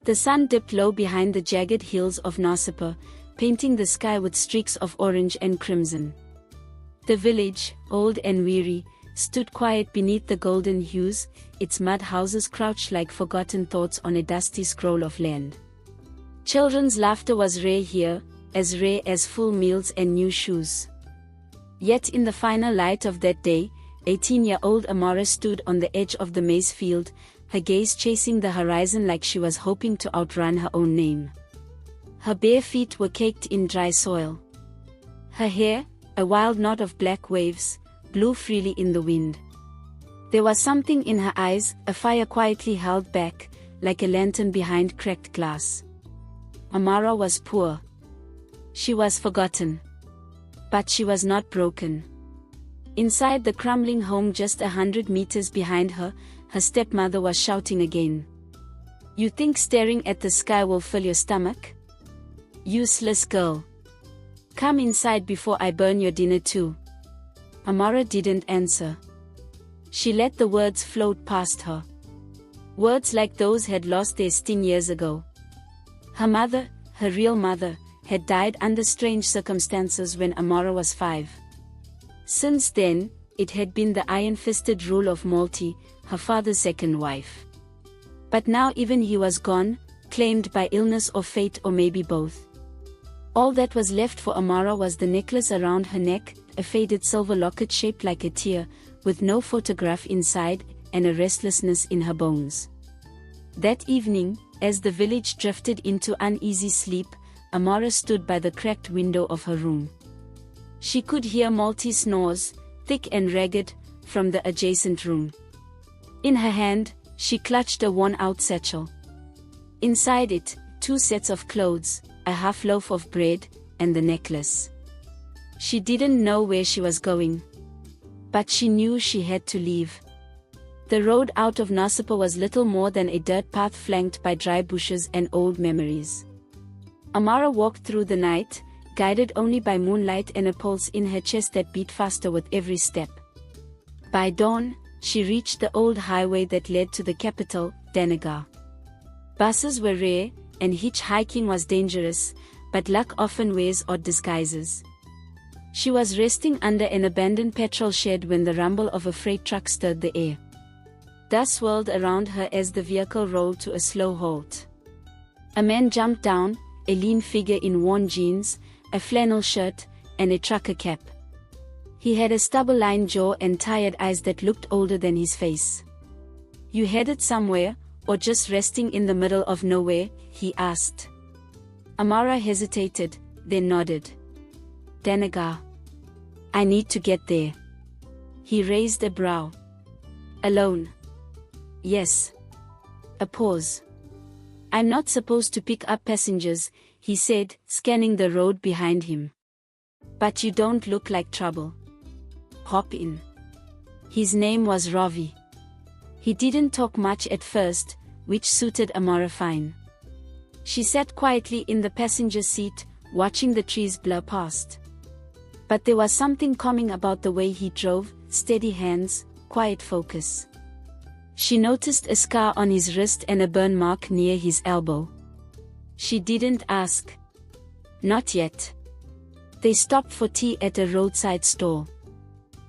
The sun dipped low behind the jagged hills of Narsipur, painting the sky with streaks of orange and crimson. The village, old and weary, stood quiet beneath the golden hues, its mud houses crouched like forgotten thoughts on a dusty scroll of land. Children's laughter was rare here, as rare as full meals and new shoes. Yet in the final light of that day, 18-year-old Amara stood on the edge of the maize field, her gaze chasing the horizon like she was hoping to outrun her own name. Her bare feet were caked in dry soil. Her hair, a wild knot of black waves, blew freely in the wind. There was something in her eyes, a fire quietly held back, like a lantern behind cracked glass. Amara was poor. She was forgotten. But she was not broken. Inside the crumbling home just 100 meters behind her, her stepmother was shouting again. "You think staring at the sky will fill your stomach? Useless girl. Come inside before I burn your dinner too." Amara didn't answer. She let the words float past her. Words like those had lost their sting years ago. Her mother, her real mother, had died under strange circumstances when Amara was 5. Since then, it had been the iron-fisted rule of Malti, her father's second wife. But now even he was gone, claimed by illness or fate or maybe both. All that was left for Amara was the necklace around her neck, a faded silver locket shaped like a tear, with no photograph inside, and a restlessness in her bones. That evening, as the village drifted into uneasy sleep, Amara stood by the cracked window of her room. She could hear Malti's snores, thick and ragged, from the adjacent room. In her hand, she clutched a worn-out satchel. Inside it, 2 sets of clothes, a half loaf of bread, and the necklace. She didn't know where she was going. But she knew she had to leave. The road out of Narsipur was little more than a dirt path flanked by dry bushes and old memories. Amara walked through the night, guided only by moonlight and a pulse in her chest that beat faster with every step. By dawn, she reached the old highway that led to the capital, Denagar. Buses were rare, and hitchhiking was dangerous, but luck often wears odd disguises. She was resting under an abandoned petrol shed when the rumble of a freight truck stirred the air. Dust swirled around her as the vehicle rolled to a slow halt. A man jumped down, a lean figure in worn jeans, a flannel shirt, and a trucker cap. He had a stubble-lined jaw and tired eyes that looked older than his face. "You headed somewhere, or just resting in the middle of nowhere?" he asked. Amara hesitated, then nodded. "Denagar. I need to get there." He raised a brow. "Alone?" "Yes." A pause. "I'm not supposed to pick up passengers," he said, scanning the road behind him. "But you don't look like trouble. Hop in." His name was Ravi. He didn't talk much at first, which suited Amara fine. She sat quietly in the passenger seat, watching the trees blur past. But there was something calming about the way he drove, steady hands, quiet focus. She noticed a scar on his wrist and a burn mark near his elbow. She didn't ask. Not yet. They stopped for tea at a roadside stall.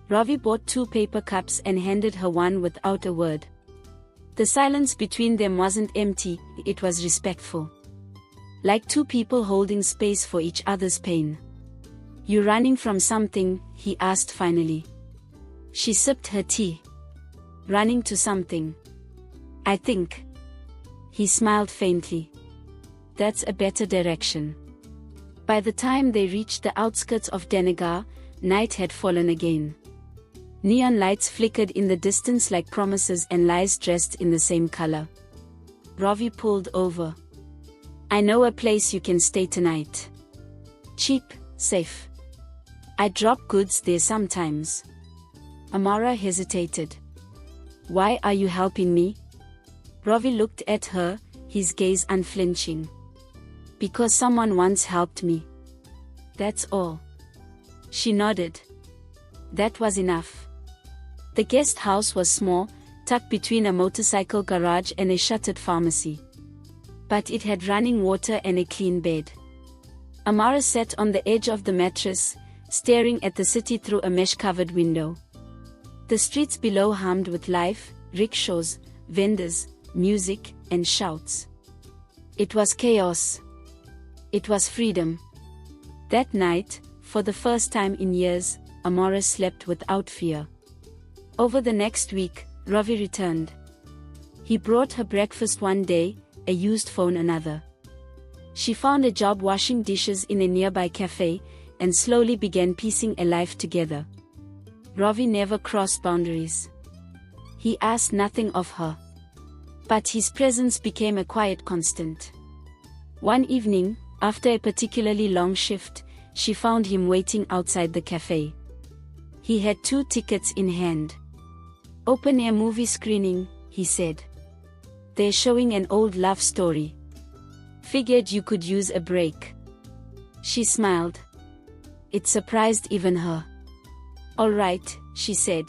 Ravi bought 2 paper cups and handed her one without a word. The silence between them wasn't empty, it was respectful. Like 2 people holding space for each other's pain. "You running from something?" he asked finally. She sipped her tea. "Running to something. I think." He smiled faintly. "That's a better direction." By the time they reached the outskirts of Denagar, night had fallen again. Neon lights flickered in the distance like promises and lies dressed in the same color. Ravi pulled over. "I know a place you can stay tonight. Cheap, safe. I drop goods there sometimes." Amara hesitated. "Why are you helping me?" Ravi looked at her, his gaze unflinching. "Because someone once helped me. That's all." She nodded. That was enough. The guest house was small, tucked between a motorcycle garage and a shuttered pharmacy. but it had running water and a clean bed. Amara sat on the edge of the mattress, staring at the city through a mesh-covered window. The streets below hummed with life, rickshaws, vendors, music, and shouts. It was chaos. It was freedom. That night, for the first time in years, Amara slept without fear. Over the next week, Ravi returned. He brought her breakfast one day, a used phone another. She found a job washing dishes in a nearby cafe, and slowly began piecing a life together. Ravi never crossed boundaries. He asked nothing of her. But his presence became a quiet constant. One evening, after a particularly long shift, she found him waiting outside the cafe. He had 2 tickets in hand. "Open-air movie screening," he said. "They're showing an old love story. Figured you could use a break." She smiled. It surprised even her. "All right," she said.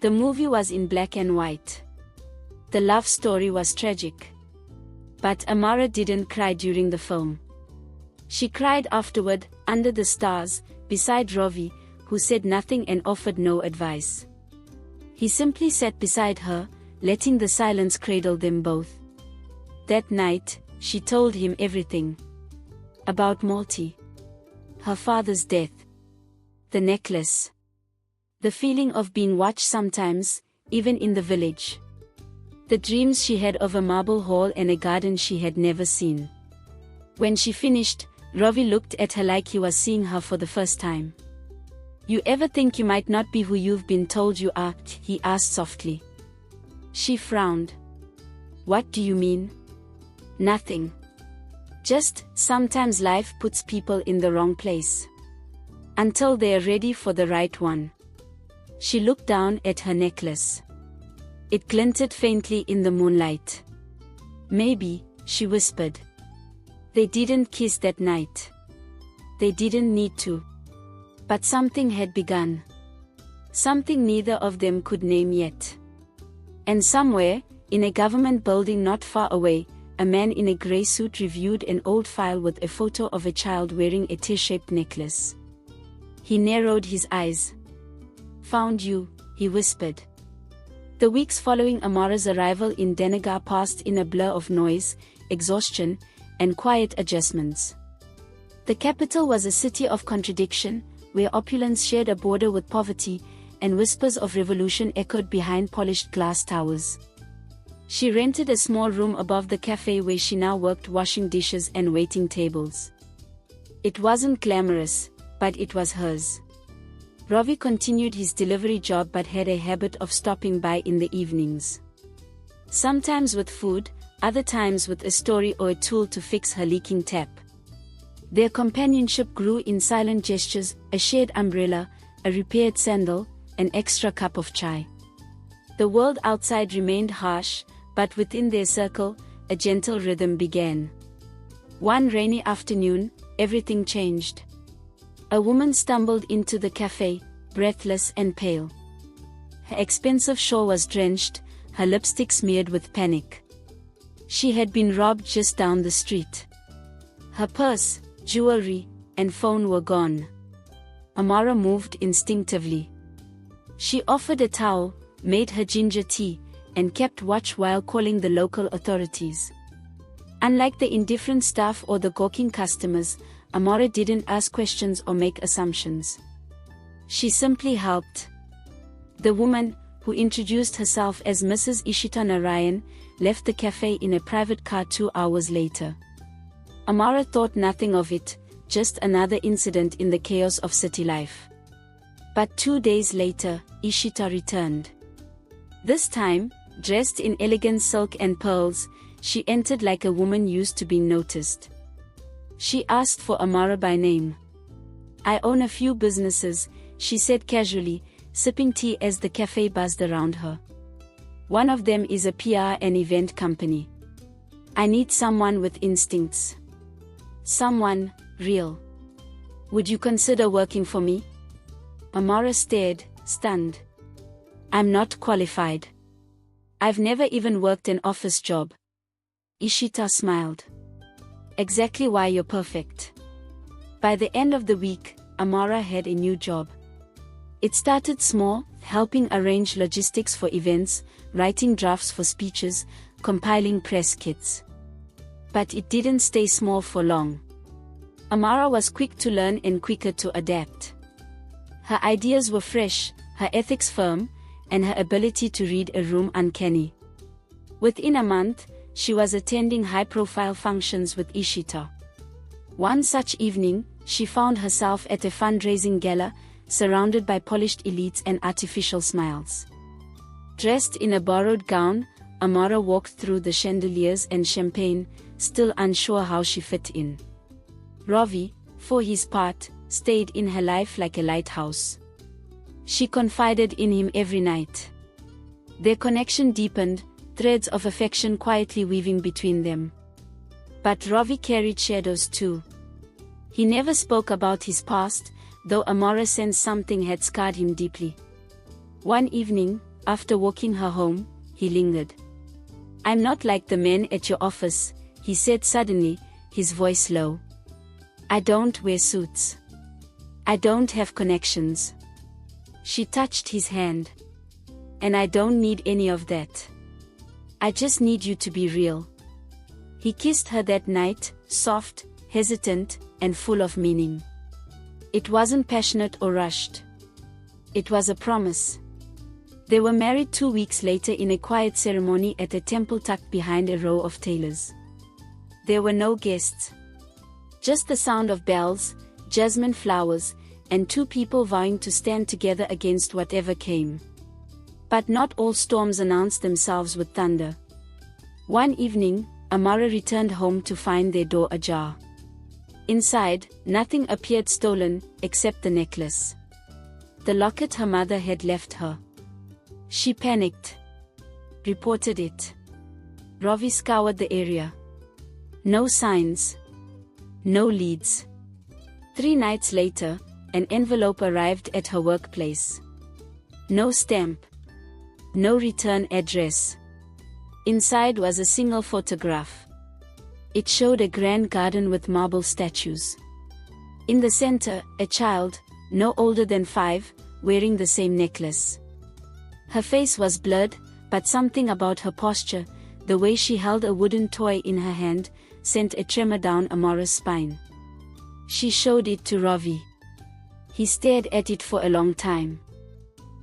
The movie was in black and white. The love story was tragic. But Amara didn't cry during the film. She cried afterward, under the stars, beside Ravi, who said nothing and offered no advice. He simply sat beside her, letting the silence cradle them both. That night, she told him everything. About Malti. Her father's death. The necklace. The feeling of being watched sometimes, even in the village. The dreams she had of a marble hall and a garden she had never seen. When she finished, Ravi looked at her like he was seeing her for the first time. "You ever think you might not be who you've been told you are?" he asked softly. She frowned. "What do you mean?" "Nothing. Just, sometimes life puts people in the wrong place. Until they are ready for the right one." She looked down at her necklace. It glinted faintly in the moonlight. "Maybe," she whispered. They didn't kiss that night. They didn't need to. But something had begun. Something neither of them could name yet. And somewhere, in a government building not far away, a man in a grey suit reviewed an old file with a photo of a child wearing a tear-shaped necklace. He narrowed his eyes. "Found you," he whispered. The weeks following Amara's arrival in Denagar passed in a blur of noise, exhaustion, and quiet adjustments. The capital was a city of contradiction, where opulence shared a border with poverty, and whispers of revolution echoed behind polished glass towers. She rented a small room above the cafe where she now worked, washing dishes and waiting tables. It wasn't glamorous, but it was hers. Ravi continued his delivery job but had a habit of stopping by in the evenings. Sometimes with food, other times with a story or a tool to fix her leaking tap. Their companionship grew in silent gestures, a shared umbrella, a repaired sandal, an extra cup of chai. The world outside remained harsh, but within their circle, a gentle rhythm began. One rainy afternoon, everything changed. A woman stumbled into the cafe, breathless and pale. Her expensive shawl was drenched, her lipstick smeared with panic. She had been robbed just down the street. Her purse, jewelry, and phone were gone. Amara moved instinctively. She offered a towel, made her ginger tea, and kept watch while calling the local authorities. Unlike the indifferent staff or the gawking customers, Amara didn't ask questions or make assumptions. She simply helped. The woman, who introduced herself as Mrs. Ishita Narayan, left the cafe in a private car 2 hours later. Amara thought nothing of it, just another incident in the chaos of city life. But 2 days later, Ishita returned. This time, dressed in elegant silk and pearls, she entered like a woman used to being noticed. She asked for Amara by name. "I own a few businesses," she said casually, sipping tea as the cafe buzzed around her. "One of them is a PR and event company. I need someone with instincts. Someone real. Would you consider working for me?" Amara stared, stunned. "I'm not qualified. I've never even worked an office job." Ishita smiled. Exactly why you're perfect. By the end of the week, Amara had a new job. It started small, helping arrange logistics for events, writing drafts for speeches, compiling press kits. But it didn't stay small for long. Amara was quick to learn and quicker to adapt. Her ideas were fresh, her ethics firm, and her ability to read a room uncanny. Within a month, she was attending high-profile functions with Ishita. One such evening, she found herself at a fundraising gala, surrounded by polished elites and artificial smiles. Dressed in a borrowed gown, Amara walked through the chandeliers and champagne, still unsure how she fit in. Ravi, for his part, stayed in her life like a lighthouse. She confided in him every night. Their connection deepened, threads of affection quietly weaving between them. But Ravi carried shadows too. He never spoke about his past, though Amara sensed something had scarred him deeply. One evening, after walking her home, he lingered. "I'm not like the men at your office," he said suddenly, his voice low. "I don't wear suits. I don't have connections." She touched his hand. "And I don't need any of that. I just need you to be real." He kissed her that night, soft, hesitant, and full of meaning. It wasn't passionate or rushed. It was a promise. They were married 2 weeks later in a quiet ceremony at a temple tucked behind a row of tailors. There were no guests. Just the sound of bells, jasmine flowers, and two people vowing to stand together against whatever came. But not all storms announced themselves with thunder. One evening, Amara returned home to find their door ajar. Inside, nothing appeared stolen, except the necklace. The locket her mother had left her. She panicked. Reported it. Ravi scoured the area. No signs. No leads. 3 nights later, an envelope arrived at her workplace. No stamp. No return address. Inside was a single photograph. It showed a grand garden with marble statues. In the center, a child, no older than 5, wearing the same necklace. Her face was blurred, but something about her posture, the way she held a wooden toy in her hand, sent a tremor down Amara's spine. She showed it to Ravi. He stared at it for a long time.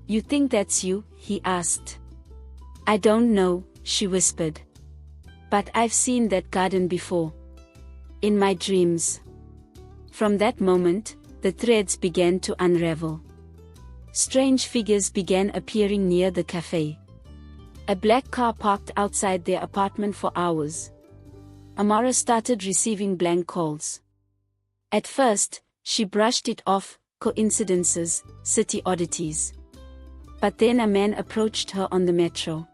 "You think that's you?" he asked. "I don't know," she whispered. "But I've seen that garden before. In my dreams." From that moment, the threads began to unravel. Strange figures began appearing near the cafe. A black car parked outside their apartment for hours. Amara started receiving blank calls. At first, she brushed it off, coincidences, city oddities. But then a man approached her on the metro.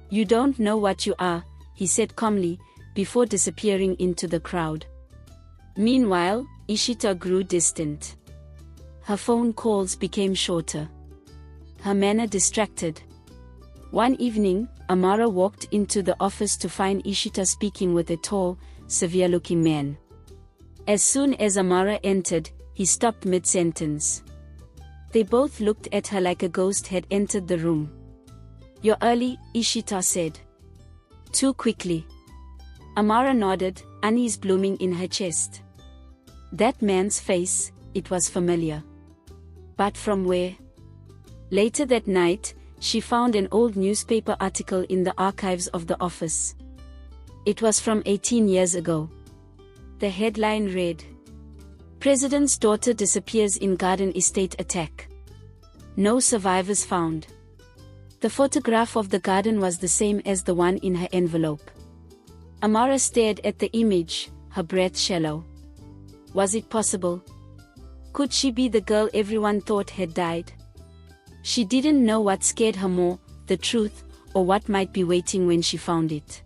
"You don't know what you are," he said calmly, before disappearing into the crowd. Meanwhile, Ishita grew distant. Her phone calls became shorter. Her manner distracted. One evening, Amara walked into the office to find Ishita speaking with a tall, severe-looking man. As soon as Amara entered, he stopped mid-sentence. They both looked at her like a ghost had entered the room. "You're early," Ishita said. "Too quickly." Amara nodded, unease blooming in her chest. That man's face, it was familiar. But from where? Later that night, she found an old newspaper article in the archives of the office. It was from 18 years ago. The headline read, "President's daughter disappears in garden estate attack. No survivors found." The photograph of the garden was the same as the one in her envelope. Amara stared at the image, her breath shallow. Was it possible? Could she be the girl everyone thought had died? She didn't know what scared her more, the truth, or what might be waiting when she found it.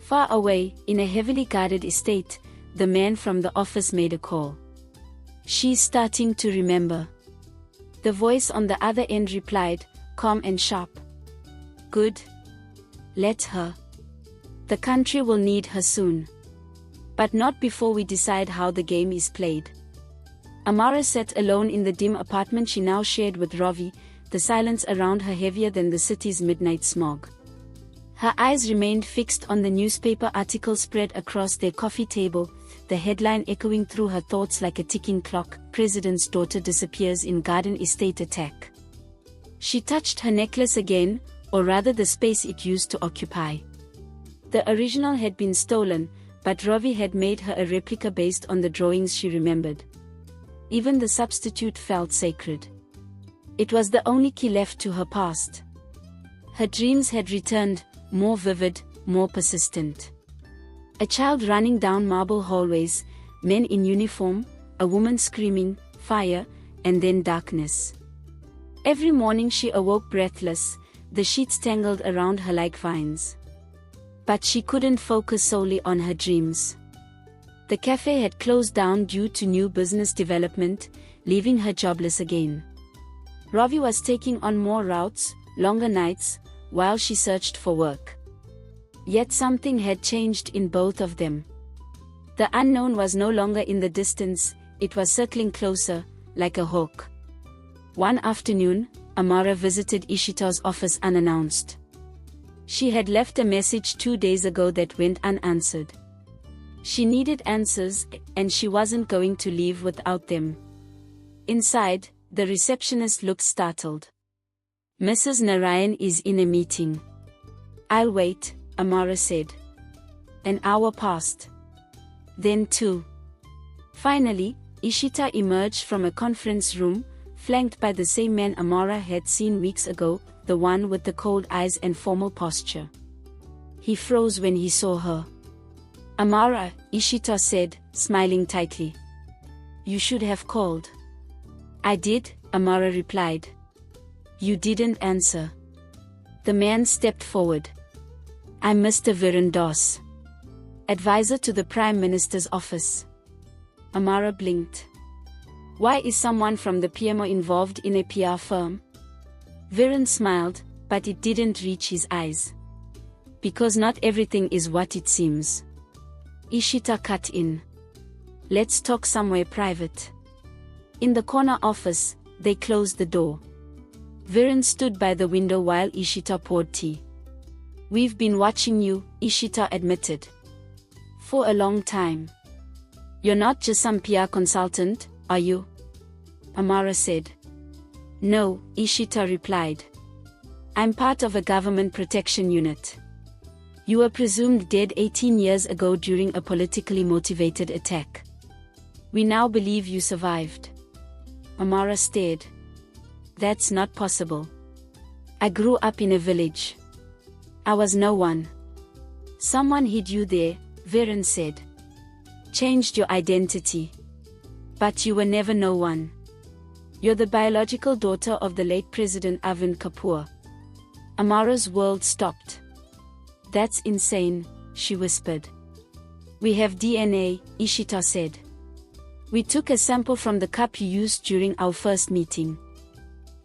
Far away, in a heavily guarded estate, the man from the office made a call. "She's starting to remember." The voice on the other end replied, calm and sharp. "Good. Let her." The country will need her soon. But not before we decide how the game is played. Amara sat alone in the dim apartment she now shared with Ravi, the silence around her heavier than the city's midnight smog. Her eyes remained fixed on the newspaper article spread across their coffee table, the headline echoing through her thoughts like a ticking clock: President's daughter disappears in garden estate attack. She touched her necklace again, or rather the space it used to occupy. The original had been stolen, but Ravi had made her a replica based on the drawings she remembered. Even the substitute felt sacred. It was the only key left to her past. Her dreams had returned, more vivid, more persistent. A child running down marble hallways, men in uniform, a woman screaming, fire, and then darkness. Every morning she awoke breathless, the sheets tangled around her like vines. But she couldn't focus solely on her dreams. The cafe had closed down due to new business development, leaving her jobless again. Ravi was taking on more routes, longer nights, while she searched for work. Yet something had changed in both of them. The unknown was no longer in the distance, it was circling closer, like a hawk. One afternoon, Amara visited Ishita's office unannounced. She had left a message 2 days ago that went unanswered. She needed answers, and she wasn't going to leave without them. Inside, the receptionist looked startled. "Mrs. Narayan is in a meeting." "I'll wait," Amara said. An hour passed. Then 2. Finally, Ishita emerged from a conference room, flanked by the same man Amara had seen weeks ago, the one with the cold eyes and formal posture. He froze when he saw her. "Amara," Ishita said, smiling tightly. "You should have called." "I did," Amara replied. "You didn't answer." The man stepped forward. "I'm Mr. Viren Das, advisor to the Prime Minister's office." Amara blinked. "Why is someone from the PMO involved in a PR firm?" Viren smiled, but it didn't reach his eyes. "Because not everything is what it seems." Ishita cut in. "Let's talk somewhere private." In the corner office, they closed the door. Viren stood by the window while Ishita poured tea. "We've been watching you," Ishita admitted. "For a long time." "You're not just some PR consultant, are you?" Amara said. "No," Ishita replied. "I'm part of a government protection unit. You were presumed dead 18 years ago during a politically motivated attack. We now believe you survived." Amara stared. "That's not possible. I grew up in a village. I was no one." "Someone hid you there," Viren said. "Changed your identity. But you were never no one. You're the biological daughter of the late President Arvind Kapoor." Amara's world stopped. "That's insane," she whispered. "We have DNA," Ishita said. "We took a sample from the cup you used during our first meeting.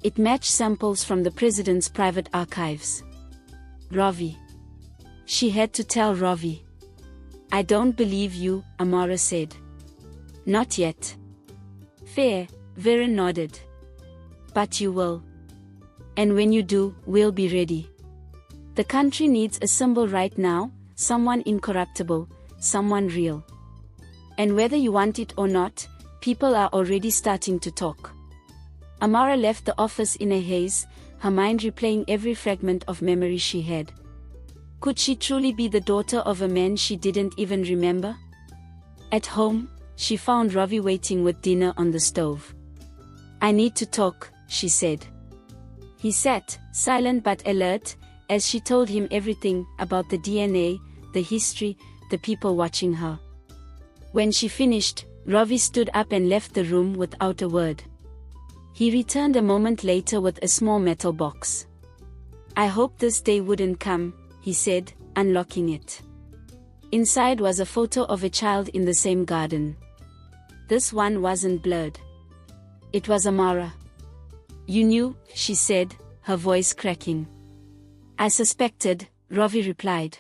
It matched samples from the president's private archives." "Ravi." She had to tell Ravi. "I don't believe you," Amara said. "Not yet." "Fair," Viren nodded. "But you will. And when you do, we'll be ready. The country needs a symbol right now, someone incorruptible, someone real. And whether you want it or not, people are already starting to talk." Amara left the office in a haze, her mind replaying every fragment of memory she had. Could she truly be the daughter of a man she didn't even remember? At home, she found Ravi waiting with dinner on the stove. "I need to talk," she said. He sat, silent but alert, as she told him everything about the DNA, the history, the people watching her. When she finished, Ravi stood up and left the room without a word. He returned a moment later with a small metal box. "I hoped this day wouldn't come," he said, unlocking it. Inside was a photo of a child in the same garden. This one wasn't blurred. It was Amara. "You knew," she said, her voice cracking. "I suspected," Ravi replied.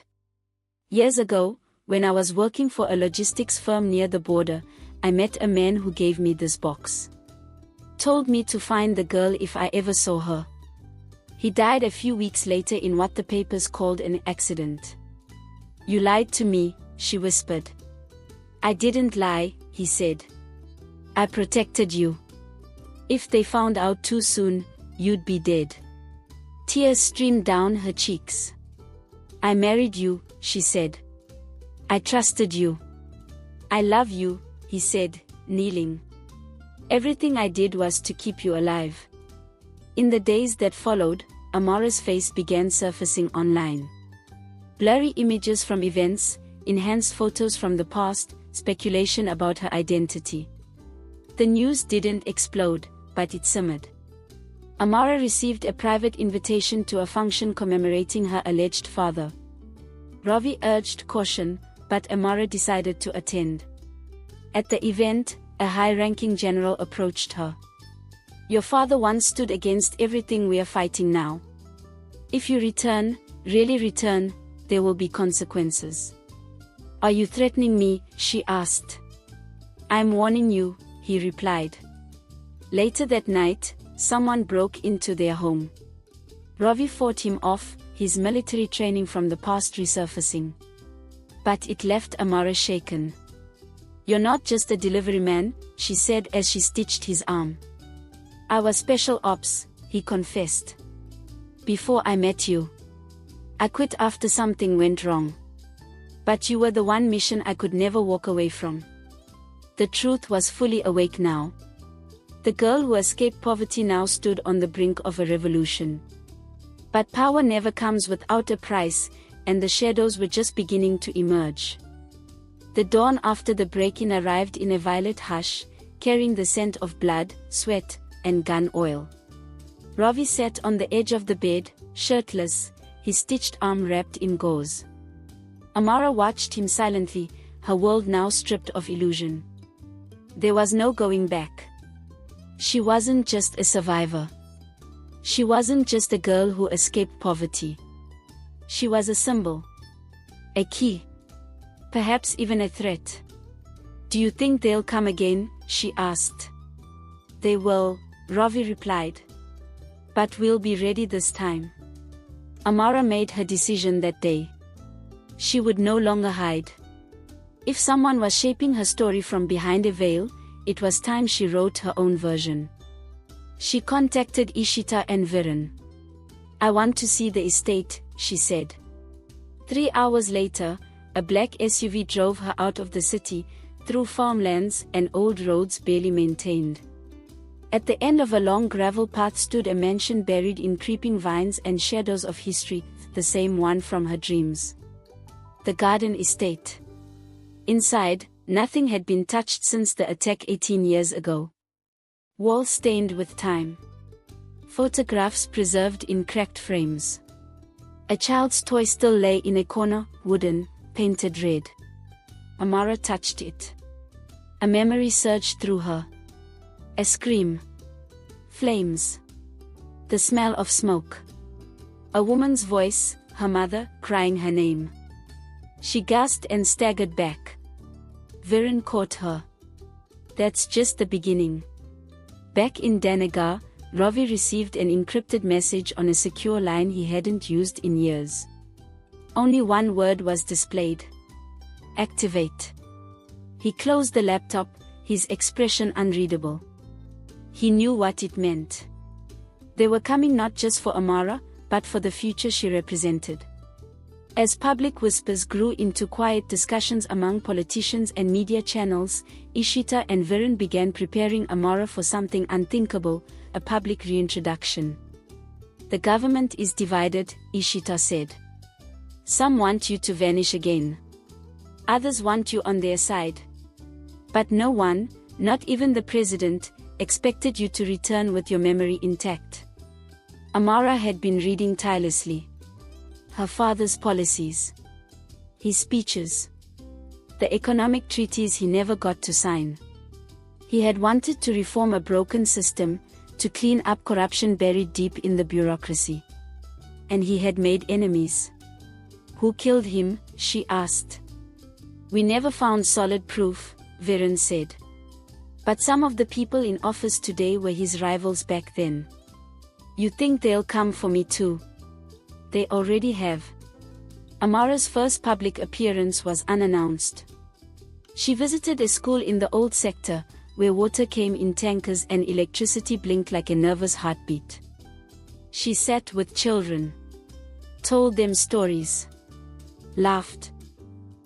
Years ago, when I was working for a logistics firm near the border, I met a man who gave me this box. Told me to find the girl if I ever saw her. He died a few weeks later in what the papers called an accident. You lied to me, she whispered. I didn't lie, he said. I protected you. If they found out too soon, you'd be dead. Tears streamed down her cheeks. I married you, she said. I trusted you. I love you, he said, kneeling. Everything I did was to keep you alive. In the days that followed, Amara's face began surfacing online. Blurry images from events, enhanced photos from the past, speculation about her identity. The news didn't explode, but it simmered. Amara received a private invitation to a function commemorating her alleged father. Ravi urged caution, but Amara decided to attend. At the event, a high-ranking general approached her. Your father once stood against everything we are fighting now. If you return, really return, there will be consequences. Are you threatening me? She asked. I'm warning you, he replied. Later that night, someone broke into their home. Ravi fought him off, his military training from the past resurfacing. But it left Amara shaken. You're not just a delivery man, she said as she stitched his arm. I was special ops, he confessed. Before I met you. I quit after something went wrong. But you were the one mission I could never walk away from. The truth was fully awake now. The girl who escaped poverty now stood on the brink of a revolution. But power never comes without a price, and the shadows were just beginning to emerge. The dawn after the break-in arrived in a violet hush, carrying the scent of blood, sweat, and gun oil. Ravi sat on the edge of the bed, shirtless, his stitched arm wrapped in gauze. Amara watched him silently, her world now stripped of illusion. There was no going back. She wasn't just a survivor. She wasn't just a girl who escaped poverty. She was a symbol. A key. Perhaps even a threat. Do you think they'll come again? She asked. They will, Ravi replied. But we'll be ready this time. Amara made her decision that day. She would no longer hide. If someone was shaping her story from behind a veil, it was time she wrote her own version. She contacted Ishita and Viren. I want to see the estate, she said. 3 hours later, a black SUV drove her out of the city, through farmlands and old roads barely maintained. At the end of a long gravel path stood a mansion buried in creeping vines and shadows of history, the same one from her dreams. The garden estate. Inside, nothing had been touched since the attack 18 years ago. Walls stained with time. Photographs preserved in cracked frames. A child's toy still lay in a corner, wooden, painted red. Amara touched it. A memory surged through her. A scream. Flames. The smell of smoke. A woman's voice, her mother, crying her name. She gasped and staggered back. Viren caught her. That's just the beginning. Back in Danagar, Ravi received an encrypted message on a secure line he hadn't used in years. Only one word was displayed. Activate. He closed the laptop, his expression unreadable. He knew what it meant. They were coming not just for Amara, but for the future she represented. As public whispers grew into quiet discussions among politicians and media channels, Ishita and Viren began preparing Amara for something unthinkable, a public reintroduction. The government is divided, Ishita said. Some want you to vanish again. Others want you on their side. But no one, not even the president, expected you to return with your memory intact. Amara had been reading tirelessly. Her father's policies. His speeches. The economic treaties he never got to sign. He had wanted to reform a broken system, to clean up corruption buried deep in the bureaucracy. And he had made enemies. Who killed him? she asked. We never found solid proof, Viren said. But some of the people in office today were his rivals back then. You think they'll come for me too? They already have. Amara's first public appearance was unannounced. She visited a school in the old sector, where water came in tankers and electricity blinked like a nervous heartbeat. She sat with children, told them stories, laughed,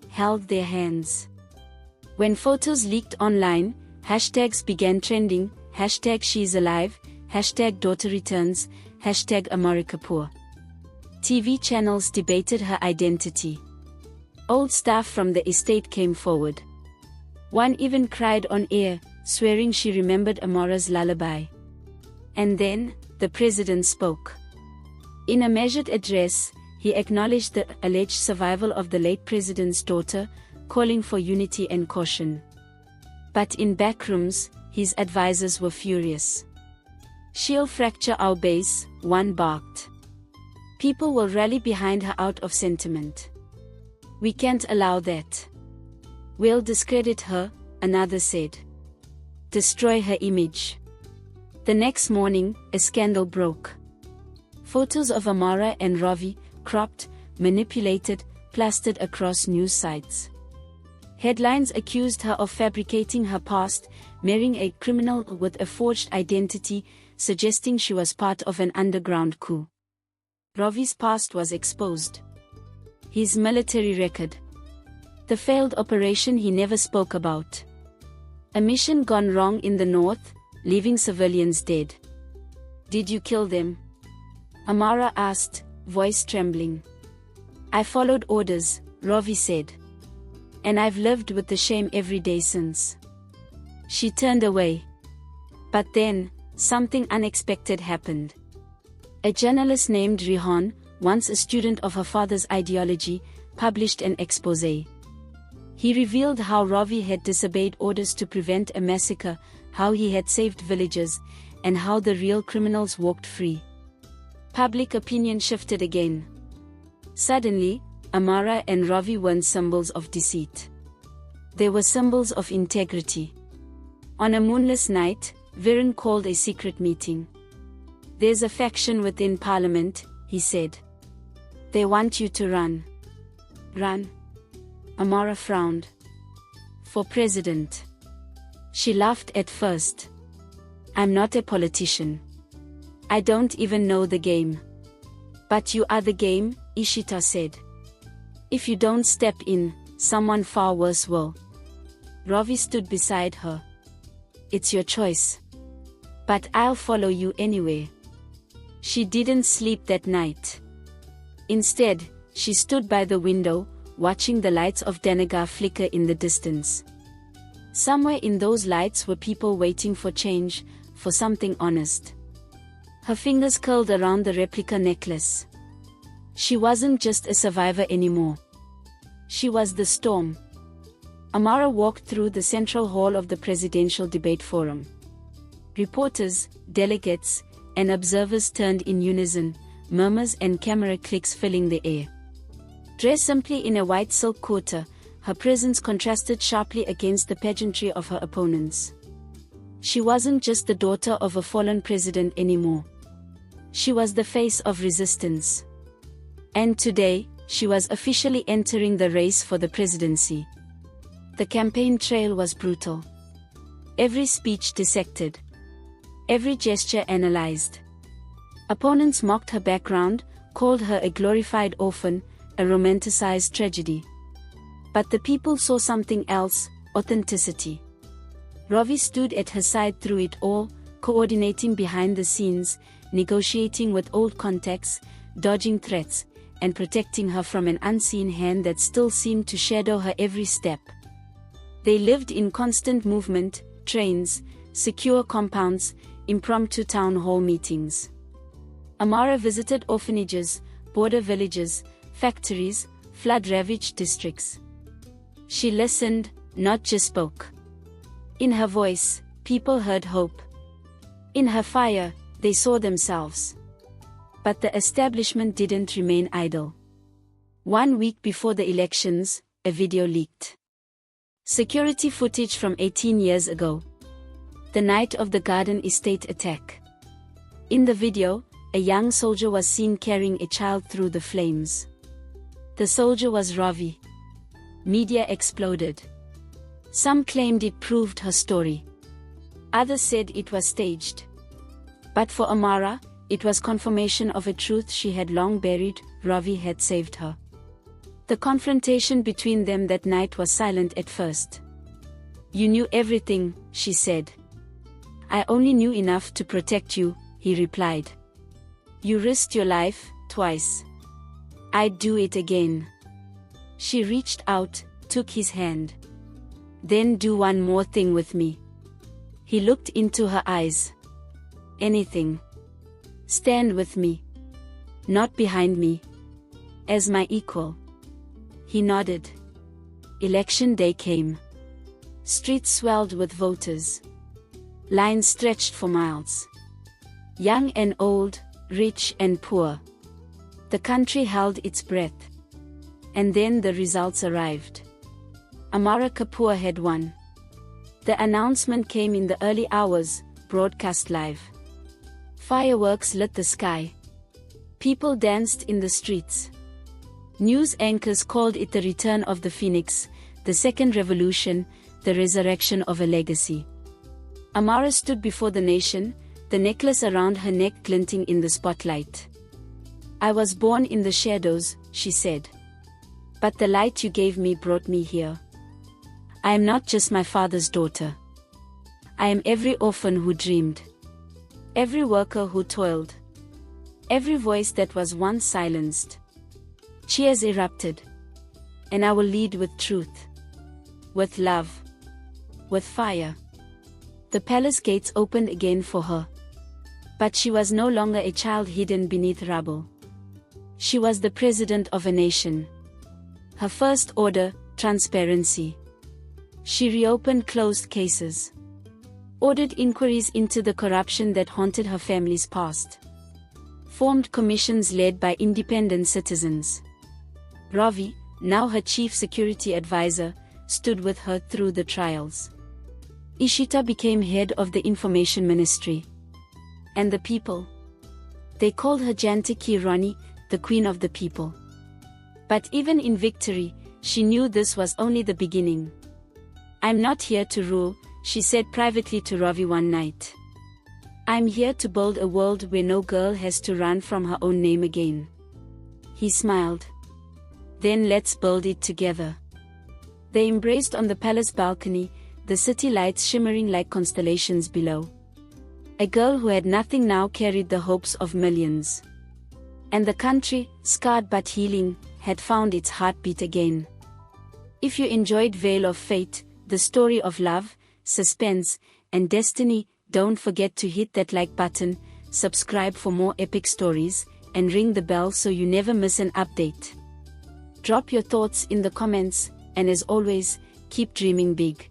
held their hands. When photos leaked online, hashtags began trending, hashtag she's alive, hashtag daughter returns, hashtag Amara Kapoor. TV channels debated her identity. Old staff from the estate came forward. One even cried on air, swearing she remembered Amara's lullaby. And then, the president spoke. In a measured address, he acknowledged the alleged survival of the late president's daughter, calling for unity and caution. But in backrooms, his advisors were furious. She'll fracture our base, one barked. People will rally behind her out of sentiment. We can't allow that. We'll discredit her, another said. Destroy her image. The next morning, a scandal broke. Photos of Amara and Ravi, cropped, manipulated, plastered across news sites. Headlines accused her of fabricating her past, marrying a criminal with a forged identity, suggesting she was part of an underground coup. Ravi's past was exposed. His military record. The failed operation he never spoke about. A mission gone wrong in the north, leaving civilians dead. Did you kill them? Amara asked, voice trembling. I followed orders, Ravi said. And I've lived with the shame every day since. She turned away. But then, something unexpected happened. A journalist named Rihan, once a student of her father's ideology, published an exposé. He revealed how Ravi had disobeyed orders to prevent a massacre, how he had saved villages, and how the real criminals walked free. Public opinion shifted again. Suddenly, Amara and Ravi weren't symbols of deceit. They were symbols of integrity. On a moonless night, Viren called a secret meeting. There's a faction within Parliament, he said. They want you to run. Run? Amara frowned. For president. She laughed at first. I'm not a politician. I don't even know the game. But you are the game, Ishita said. If you don't step in, someone far worse will. Ravi stood beside her. It's your choice. But I'll follow you anyway. She didn't sleep that night. Instead, she stood by the window, watching the lights of Danagar flicker in the distance. Somewhere in those lights were people waiting for change, for something honest. Her fingers curled around the replica necklace. She wasn't just a survivor anymore. She was the storm. Amara walked through the central hall of the Presidential Debate Forum. Reporters, delegates, and observers turned in unison, murmurs and camera clicks filling the air. Dressed simply in a white silk kurta, her presence contrasted sharply against the pageantry of her opponents. She wasn't just the daughter of a fallen president anymore. She was the face of resistance. And today, she was officially entering the race for the presidency. The campaign trail was brutal. Every speech dissected. Every gesture analyzed. Opponents mocked her background, called her a glorified orphan, a romanticized tragedy. But the people saw something else, authenticity. Ravi stood at her side through it all, coordinating behind the scenes, negotiating with old contacts, dodging threats, and protecting her from an unseen hand that still seemed to shadow her every step. They lived in constant movement, trains, secure compounds, impromptu town hall meetings. Amara visited orphanages, border villages, factories, flood-ravaged districts. She listened, not just spoke. In her voice, people heard hope. In her fire, they saw themselves. But the establishment didn't remain idle. 1 week before the elections, a video leaked. Security footage from 18 years ago. The night of the Garden Estate attack. In the video, a young soldier was seen carrying a child through the flames. The soldier was Ravi. Media exploded. Some claimed it proved her story. Others said it was staged. But for Amara, it was confirmation of a truth she had long buried: Ravi had saved her. The confrontation between them that night was silent at first. "You knew everything," she said. "I only knew enough to protect you," he replied. "You risked your life, twice. I'd do it again." She reached out, took his hand. "Then do one more thing with me." He looked into her eyes. "Anything. Stand with me. Not behind me. As my equal." He nodded. Election day came. Streets swelled with voters. Lines stretched for miles. Young and old, rich and poor. The country held its breath. And then the results arrived. Amara Kapoor had won. The announcement came in the early hours, broadcast live. Fireworks lit the sky. People danced in the streets. News anchors called it the return of the phoenix, the second revolution, the resurrection of a legacy. Amara stood before the nation, the necklace around her neck glinting in the spotlight. "I was born in the shadows," she said. "But the light you gave me brought me here. I am not just my father's daughter. I am every orphan who dreamed. Every worker who toiled. Every voice that was once silenced." Cheers erupted. "And I will lead with truth. With love. With fire." The palace gates opened again for her. But she was no longer a child hidden beneath rubble. She was the president of a nation. Her first order, transparency. She reopened closed cases. Ordered inquiries into the corruption that haunted her family's past. Formed commissions led by independent citizens. Ravi, now her chief security advisor, stood with her through the trials. Ishita became head of the information ministry. And the people? They called her Janaki Rani, the queen of the people. But even in victory, she knew this was only the beginning. "I'm not here to rule," she said privately to Ravi one night. "I'm here to build a world where no girl has to run from her own name again." He smiled. "Then let's build it together." They embraced on the palace balcony, the city lights shimmering like constellations below. A girl who had nothing now carried the hopes of millions. And the country, scarred but healing, had found its heartbeat again. If you enjoyed Veil of Fate, the story of love, suspense, and destiny, don't forget to hit that like button, subscribe for more epic stories, and ring the bell so you never miss an update. Drop your thoughts in the comments, and as always, keep dreaming big.